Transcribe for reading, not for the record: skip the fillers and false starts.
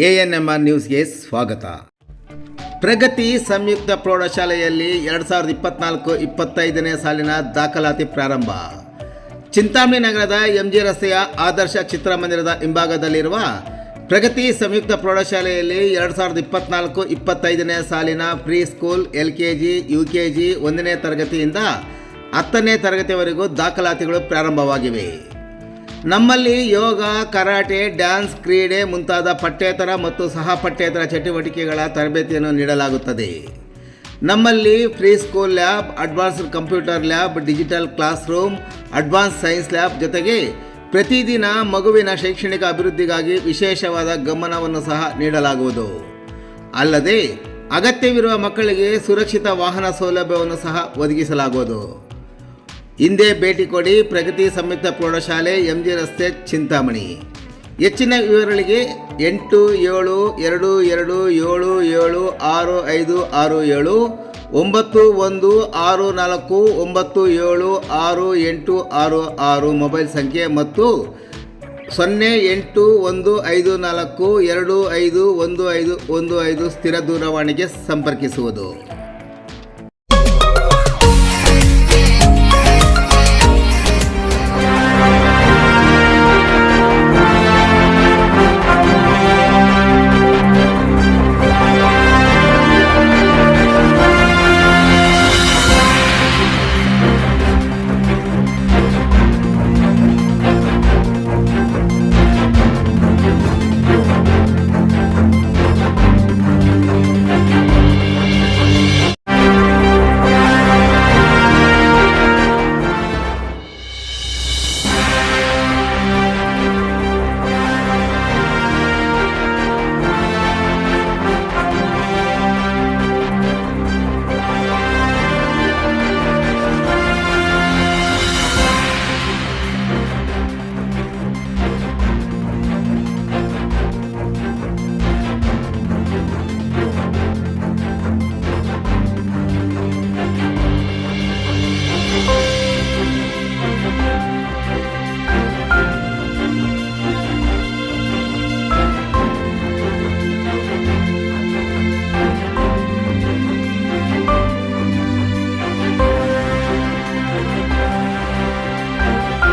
ANMR ನ್ಯೂಸ್ಗೆ ಸ್ವಾಗತ. ಪ್ರಗತಿ ಸಂಯುಕ್ತ ಪ್ರೌಢಶಾಲೆಯಲ್ಲಿ 2024-25ನೇ ಸಾಲಿನ ದಾಖಲಾತಿ ಪ್ರಾರಂಭ. ಚಿಂತಾಮಣಿ ನಗರದ MG ರಸ್ತೆಯ ಆದರ್ಶ ಚಿತ್ರಮಂದಿರದ ಹಿಂಭಾಗದಲ್ಲಿರುವ ಪ್ರಗತಿ ಸಂಯುಕ್ತ ಪ್ರೌಢಶಾಲೆಯಲ್ಲಿ 2024-25ನೇ ಸಾಲಿನ ಪ್ರೀ ಸ್ಕೂಲ್ LKG, UKG 1ನೇ ತರಗತಿಯಿಂದ 10ನೇ ತರಗತಿವರೆಗೂ ದಾಖಲಾತಿಗಳು ಪ್ರಾರಂಭವಾಗಿವೆ. ನಮ್ಮಲ್ಲಿ ಯೋಗ, ಕರಾಟೆ, ಡ್ಯಾನ್ಸ್, ಕ್ರೀಡೆ ಮುಂತಾದ ಪಠ್ಯೇತರ ಮತ್ತು ಸಹ ಪಠ್ಯೇತರ ಚಟುವಟಿಕೆಗಳ ತರಬೇತಿಯನ್ನು ನೀಡಲಾಗುತ್ತದೆ. ನಮ್ಮಲ್ಲಿ free school lab, advanced computer lab, digital class room, advance science lab ಜೊತೆಗೆ ಪ್ರತಿದಿನ ಮಗುವಿನ ಶೈಕ್ಷಣಿಕ ಅಭಿವೃದ್ಧಿಗಾಗಿ ವಿಶೇಷವಾದ ಗಮನವನ್ನು ಸಹ ನೀಡಲಾಗುವುದು. ಅಲ್ಲದೆ ಅಗತ್ಯವಿರುವ ಮಕ್ಕಳಿಗೆ ಸುರಕ್ಷಿತ ವಾಹನ ಸೌಲಭ್ಯವನ್ನು ಸಹ ಒದಗಿಸಲಾಗುವುದು. ಹಿಂದೆ ಭೇಟಿ ಕೊಡಿ. ಪ್ರಗತಿ ಸಂಯುಕ್ತ ಪ್ರೌಢಶಾಲೆ, MG ರಸ್ತೆ, ಚಿಂತಾಮಣಿ. ಹೆಚ್ಚಿನ ವಿವರಗಳಿಗೆ 8172774697 ಮೊಬೈಲ್ ಸಂಖ್ಯೆ ಮತ್ತು 081542511515 ಸ್ಥಿರ ದೂರವಾಣಿಗೆ ಸಂಪರ್ಕಿಸುವುದು.